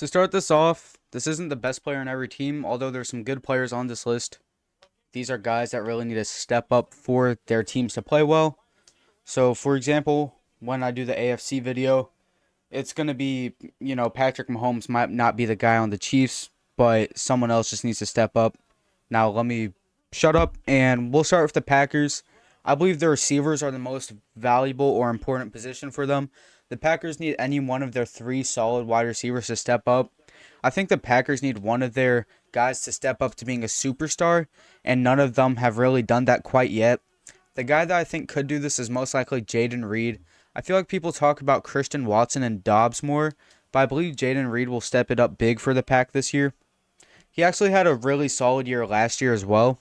To start this off, this isn't the best player on every team, although there's some good players on this list. These are guys that really need to step up for their teams to play well. So, for example, when I do the AFC video, it's going to be, Patrick Mahomes might not be the guy on the Chiefs, but someone else just needs to step up. Now, let me shut up, and we'll start with the Packers. I believe the receivers are the most valuable or important position for them. The Packers need any one of their three solid wide receivers to step up. I think the Packers need one of their guys to step up to being a superstar, and none of them have really done that quite yet. The guy that I think could do this is most likely Jaden Reed. I feel like people talk about Christian Watson and Dobbs more, but I believe Jaden Reed will step it up big for the Pack this year. He actually had a really solid year last year as well,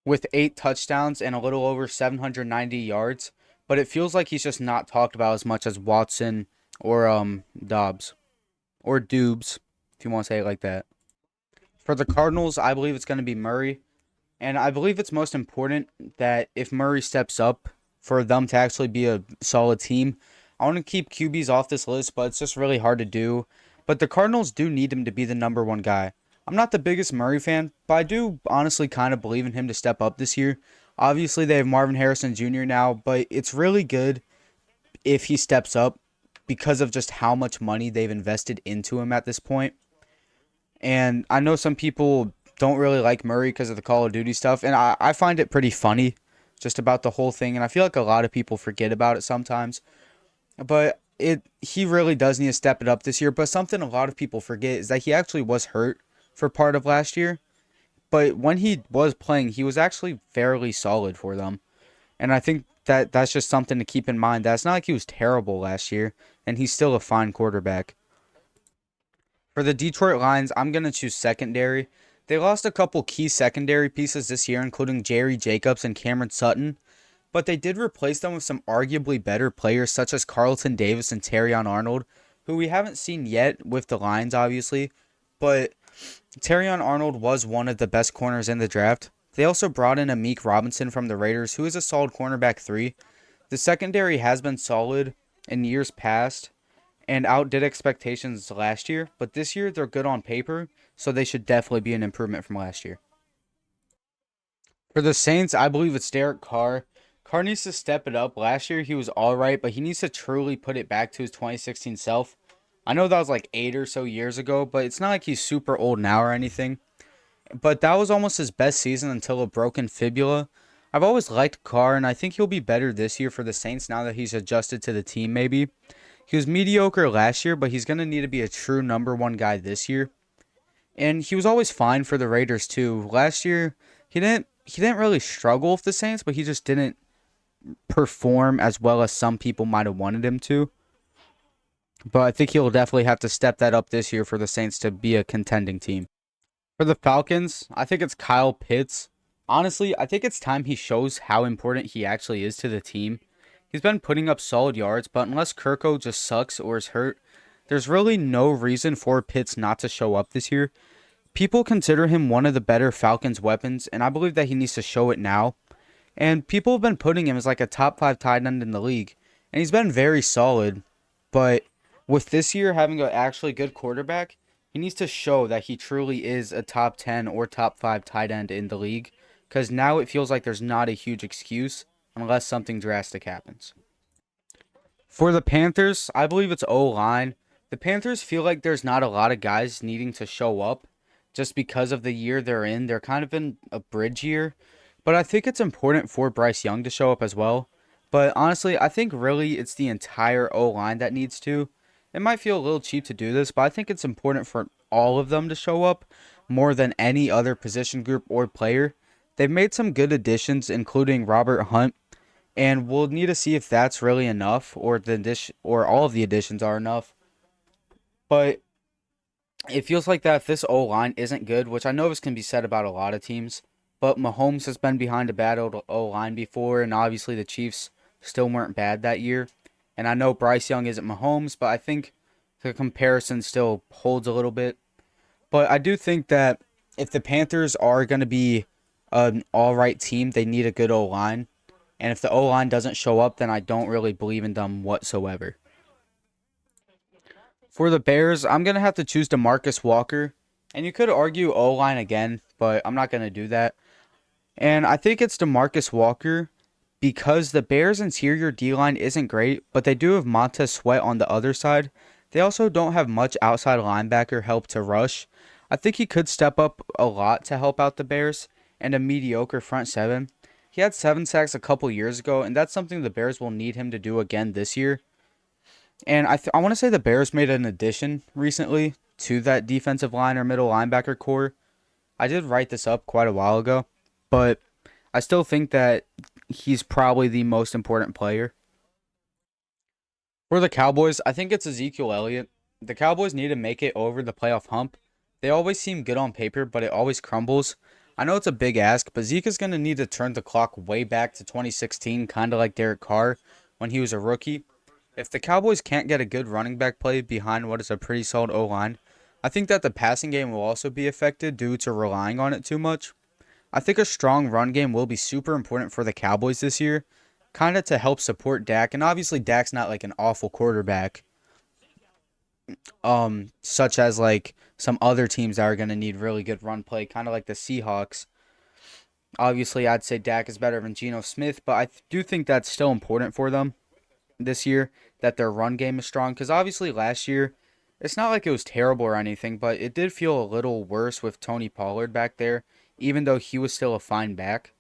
with 8 touchdowns and a little over 790 yards, but it feels like he's just not talked about as much as Watson or Dobbs or Dubes, if you want to say it like that. For the Cardinals, I believe it's going to be Murray, and I believe it's most important that if Murray steps up for them to actually be a solid team. I want to keep QBs off this list, but it's just really hard to do. But the Cardinals do need him to be the number one guy. I'm not the biggest Murray fan, but I do honestly kind of believe in him to step up this year. Obviously, they have Marvin Harrison Jr. now, but it's really good if he steps up because of just how much money they've invested into him at this point. And I know some people don't really like Murray because of the Call of Duty stuff, and I find it pretty funny just about the whole thing, and I feel like a lot of people forget about it sometimes. But he really does need to step it up this year. But something a lot of people forget is that he actually was hurt for part of last year. But when he was playing, he was actually fairly solid for them. And I think that that's just something to keep in mind. That's not like he was terrible last year, and he's still a fine quarterback. For the Detroit Lions, I'm going to choose secondary. They lost a couple key secondary pieces this year, including Jerry Jacobs and Cameron Sutton, but they did replace them with some arguably better players such as Carlton Davis and Terrion Arnold, who we haven't seen yet with the Lions, obviously, but Terrion Arnold was one of the best corners in the draft. They also brought in Amik Robinson from the Raiders, who is a solid cornerback 3. The secondary has been solid in years past and outdid expectations last year, but this year they're good on paper, so they should definitely be an improvement from last year. For the Saints, I believe it's Derek Carr. Carr needs to step it up. Last year he was alright, but he needs to truly put it back to his 2016 self. I know that was like 8 or so years ago, but it's not like he's super old now or anything. But that was almost his best season until a broken fibula. I've always liked Carr, and I think he'll be better this year for the Saints now that he's adjusted to the team maybe. He was mediocre last year, but he's going to need to be a true number one guy this year. And he was always fine for the Raiders too. Last year, he didn't really struggle with the Saints, but he just didn't perform as well as some people might have wanted him to. But I think he'll definitely have to step that up this year for the Saints to be a contending team. For the Falcons, I think it's Kyle Pitts. Honestly, I think it's time he shows how important he actually is to the team. He's been putting up solid yards, but unless Kirko just sucks or is hurt, there's really no reason for Pitts not to show up this year. People consider him one of the better Falcons weapons, and I believe that he needs to show it now. And people have been putting him as like a top 5 tight end in the league, and he's been very solid. But with this year having an actually good quarterback, he needs to show that he truly is a top 10 or top 5 tight end in the league, because now it feels like there's not a huge excuse unless something drastic happens. For the Panthers, I believe it's O-line. The Panthers feel like there's not a lot of guys needing to show up just because of the year they're in. They're kind of in a bridge year. But I think it's important for Bryce Young to show up as well. But honestly, I think really it's the entire O-line that needs to. It might feel a little cheap to do this, but I think it's important for all of them to show up more than any other position group or player. They've made some good additions, including Robert Hunt, and we'll need to see if that's really enough or all of the additions are enough. But it feels like that if this O-line isn't good, which I know this can be said about a lot of teams, but Mahomes has been behind a bad O-line before, and obviously the Chiefs still weren't bad that year. And I know Bryce Young isn't Mahomes, but I think the comparison still holds a little bit. But I do think that if the Panthers are going to be an all-right team, they need a good O-line. And if the O-line doesn't show up, then I don't really believe in them whatsoever. For the Bears, I'm going to have to choose Demarcus Walker. And you could argue O-line again, but I'm not going to do that. And I think it's Demarcus Walker because the Bears' interior D-line isn't great, but they do have Montez Sweat on the other side. They also don't have much outside linebacker help to rush. I think he could step up a lot to help out the Bears and a mediocre front seven. He had 7 sacks a couple years ago, and that's something the Bears will need him to do again this year. And I want to say the Bears made an addition recently to that defensive line or middle linebacker core. I did write this up quite a while ago, but I still think that he's probably the most important player. For the Cowboys, I think it's Ezekiel Elliott. The Cowboys need to make it over the playoff hump. They always seem good on paper, but it always crumbles. I know it's a big ask, but Zeke is going to need to turn the clock way back to 2016, kind of like Derek Carr when he was a rookie. If the Cowboys can't get a good running back play behind what is a pretty solid O-line, I think that the passing game will also be affected due to relying on it too much. I think a strong run game will be super important for the Cowboys this year, kind of to help support Dak. And obviously, Dak's not like an awful quarterback, such as like some other teams that are going to need really good run play, kind of like the Seahawks. Obviously, I'd say Dak is better than Geno Smith, but I do think that's still important for them this year, that their run game is strong. Because obviously, last year, it's not like it was terrible or anything, but it did feel a little worse with Tony Pollard back there, even though he was still a fine back.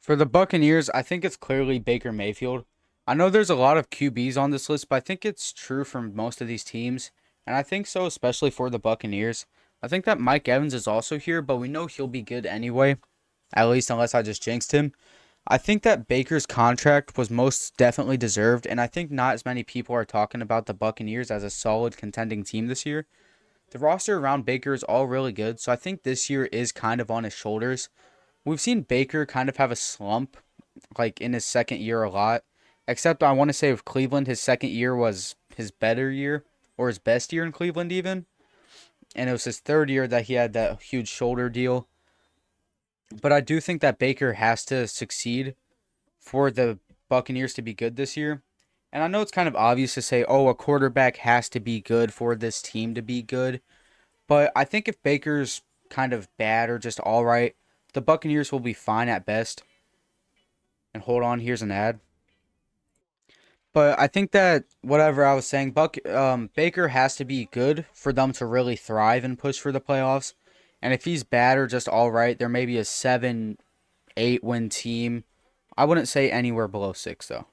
For the Buccaneers, I think it's clearly Baker Mayfield. I know there's a lot of QBs on this list, but I think it's true for most of these teams. And I think so, especially for the Buccaneers. I think that Mike Evans is also here, but we know he'll be good anyway, at least unless I just jinxed him. I think that Baker's contract was most definitely deserved, and I think not as many people are talking about the Buccaneers as a solid contending team this year. The roster around Baker is all really good, so I think this year is kind of on his shoulders. We've seen Baker kind of have a slump, like in his second year a lot. Except I want to say with Cleveland, his second year was his better year, or his best year in Cleveland even. And it was his third year that he had that huge shoulder deal. But I do think that Baker has to succeed for the Buccaneers to be good this year. And I know it's kind of obvious to say, oh, a quarterback has to be good for this team to be good. But I think if Baker's kind of bad or just all right, the Buccaneers will be fine at best. And hold on, here's an ad. But I think that whatever I was saying, Baker has to be good for them to really thrive and push for the playoffs. And if he's bad or just all right, there may be a 7-8 win team. I wouldn't say anywhere below 6 though.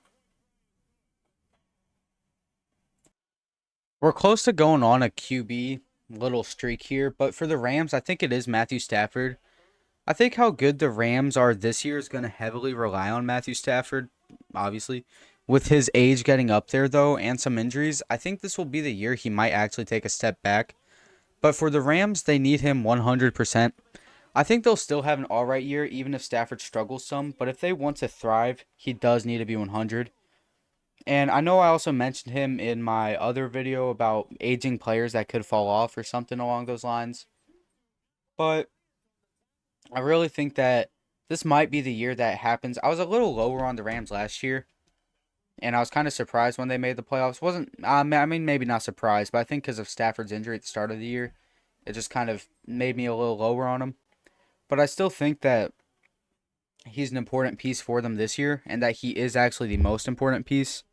We're close to going on a QB little streak here, but for the Rams, I think it is Matthew Stafford. I think how good the Rams are this year is going to heavily rely on Matthew Stafford, obviously. With his age getting up there, though, and some injuries, I think this will be the year he might actually take a step back. But for the Rams, they need him 100%. I think they'll still have an alright year, even if Stafford struggles some. But if they want to thrive, he does need to be 100. And I know I also mentioned him in my other video about aging players that could fall off or something along those lines. But I really think that this might be the year that happens. I was a little lower on the Rams last year, and I was kind of surprised when they made the playoffs. Wasn't I mean maybe not surprised, but I think because of Stafford's injury at the start of the year, it just kind of made me a little lower on him. But I still think that he's an important piece for them this year, and that he is actually the most important piece,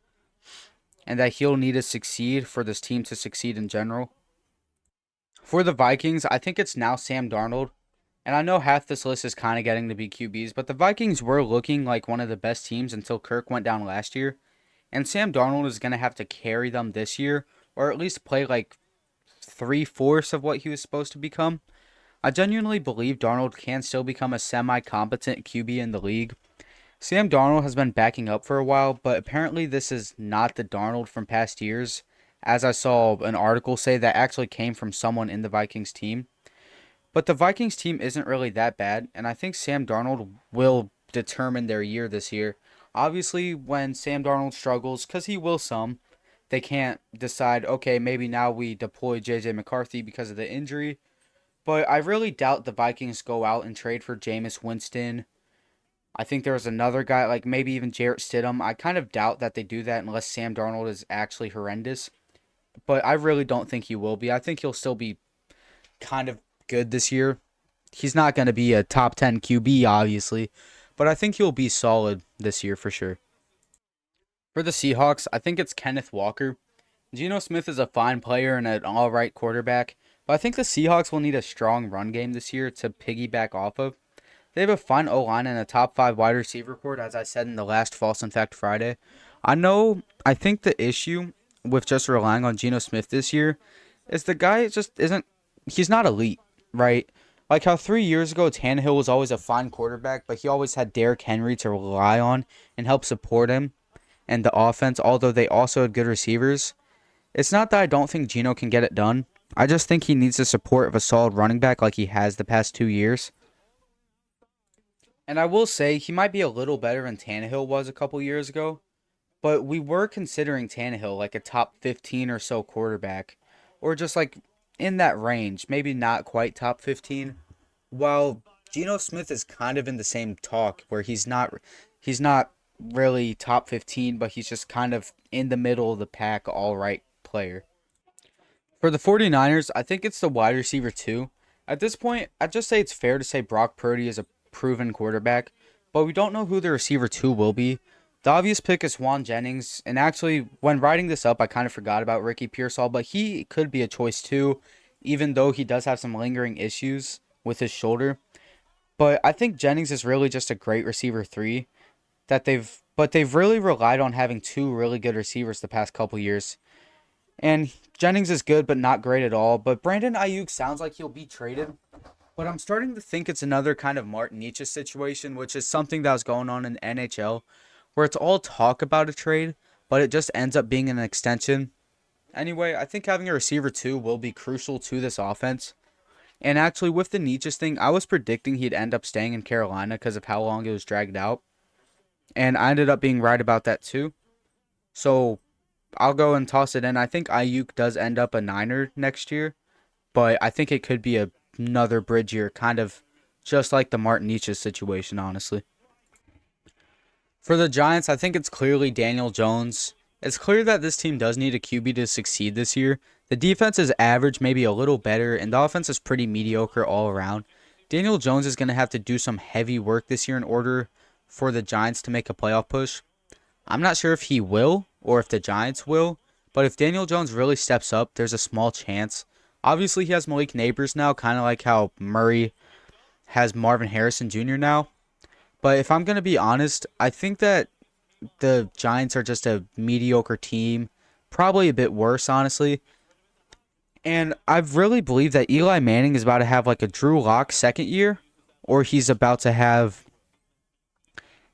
and that he'll need to succeed for this team to succeed in general. For the Vikings, I think it's now Sam Darnold. And I know half this list is kind of getting to be QBs, but the Vikings were looking like one of the best teams until Kirk went down last year. And Sam Darnold is going to have to carry them this year, or at least play like 3/4 of what he was supposed to become. I genuinely believe Darnold can still become a semi-competent QB in the league. Sam Darnold has been backing up for a while, but apparently this is not the Darnold from past years, as I saw an article say that actually came from someone in the Vikings team. But the Vikings team isn't really that bad, and I think Sam Darnold will determine their year this year. Obviously, when Sam Darnold struggles, because he will some, they can't decide, okay, maybe now we deploy J.J. McCarthy because of the injury. But I really doubt the Vikings go out and trade for Jameis Winston. I think there was another guy, like maybe even Jarrett Stidham. I kind of doubt that they do that unless Sam Darnold is actually horrendous. but I really don't think he will be. I think he'll still be kind of good this year. He's not going to be a top 10 QB, obviously, but I think he'll be solid this year for sure. For the Seahawks, I think it's Kenneth Walker. Geno Smith is a fine player and an all right quarterback, but I think the Seahawks will need a strong run game this year to piggyback off of. They have a fine O-line and a top 5 wide receiver core, as I said in the last False and Fact Friday. I think the issue with just relying on Geno Smith this year is the guy just isn't, he's not elite, right? Like how 3 years ago, Tannehill was always a fine quarterback, but he always had Derrick Henry to rely on and help support him and the offense, although they also had good receivers. It's not that I don't think Geno can get it done. I just think he needs the support of a solid running back like he has the past 2 years. And I will say he might be a little better than Tannehill was a couple years ago, but we were considering Tannehill like a top 15 or so quarterback, or just like in that range, maybe not quite top 15. While Geno Smith is kind of in the same talk where he's not really top 15, but he's just kind of in the middle of the pack, all right player. For the 49ers, I think it's the wide receiver too. At this point, I'd just say it's fair to say Brock Purdy is a proven quarterback, but we don't know who the receiver 2 will be. The obvious pick is Juan Jennings, and actually, when writing this up, I kind of forgot about Ricky Pearsall, but he could be a choice too, even though he does have some lingering issues with his shoulder. But I think Jennings is really just a great receiver 3 but they've really relied on having 2 really good receivers the past couple years. And Jennings is good, but not great at all. But Brandon Ayuk sounds like he'll be traded. But I'm starting to think it's another kind of Martin Nietzsche situation, which is something that was going on in the NHL, where it's all talk about a trade, but it just ends up being an extension. Anyway, I think having a receiver 2 will be crucial to this offense. And actually, with the Nietzsche thing, I was predicting he'd end up staying in Carolina because of how long it was dragged out. And I ended up being right about that too. So I'll go and toss it in. I think Ayuk does end up a Niner next year, but I think it could be another bridge year, kind of just like the Martin Nietzsche situation, honestly. For the Giants, I think it's clearly Daniel Jones. It's clear that this team does need a QB to succeed this year. The defense is average, maybe a little better, and the offense is pretty mediocre all around. Daniel Jones is going to have to do some heavy work this year in order for the Giants to make a playoff push. I'm not sure if he will or if the Giants will, but if Daniel Jones really steps up, there's a small chance. Obviously, he has Malik Neighbors now, kind of like how Murray has Marvin Harrison Jr. now. But if I'm going to be honest, I think that the Giants are just a mediocre team, probably a bit worse, honestly. And I really believe that Eli Manning is about to have like a Drew Lock second year, or he's about to have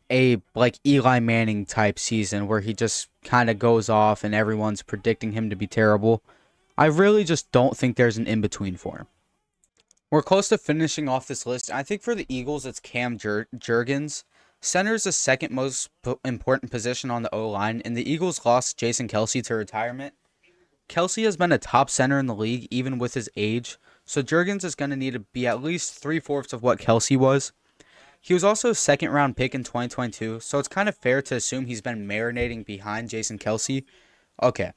a like Eli Manning type season where he just kind of goes off and everyone's predicting him to be terrible. I really just don't think there's an in-between for him. We're close to finishing off this list. I think for the Eagles, it's Cam Jurgens. Center is the second most important position on the O-line, and the Eagles lost Jason Kelce to retirement. Kelce has been a top center in the league, even with his age, so Jurgens is going to need to be at least 3/4 of what Kelce was. He was also a second-round pick in 2022, so it's kind of fair to assume he's been marinating behind Jason Kelce. Okay,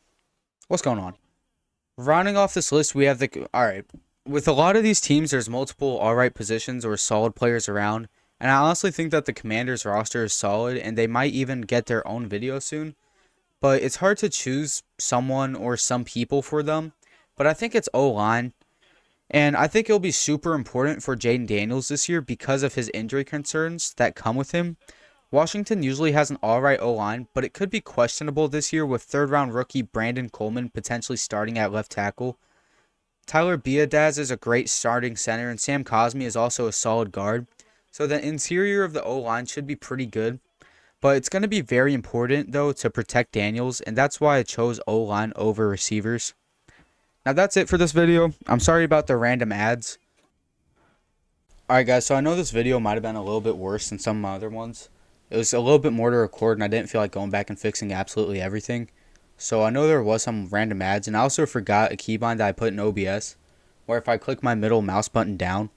what's going on? Rounding off this list, we have Alright, with a lot of these teams, there's multiple alright positions or solid players around, and I honestly think that the Commanders roster is solid, and they might even get their own video soon. But it's hard to choose someone or some people for them. But I think it's O-line. And I think it'll be super important for Jaden Daniels this year because of his injury concerns that come with him. Washington usually has an alright O-line, but it could be questionable this year with third-round rookie Brandon Coleman potentially starting at left tackle. Tyler Biadasz is a great starting center, and Sam Cosmi is also a solid guard. So the interior of the O-line should be pretty good. But it's going to be very important, though, to protect Daniels, and that's why I chose O-line over receivers. Now, that's it for this video. I'm sorry about the random ads. Alright, guys, so I know this video might have been a little bit worse than some of my other ones. It was a little bit more to record, and I didn't feel like going back and fixing absolutely everything. So I know there was some random ads, and I also forgot a keybind that I put in OBS, where if I click my middle mouse button down,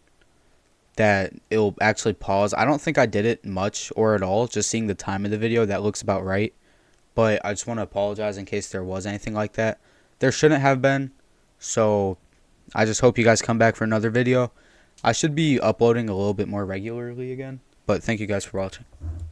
that it'll actually pause. I don't think I did it much or at all, just seeing the time of the video, that looks about right. But I just want to apologize in case there was anything like that. there shouldn't have been. So I just hope you guys come back for another video. I should be uploading a little bit more regularly again. But thank you guys for watching.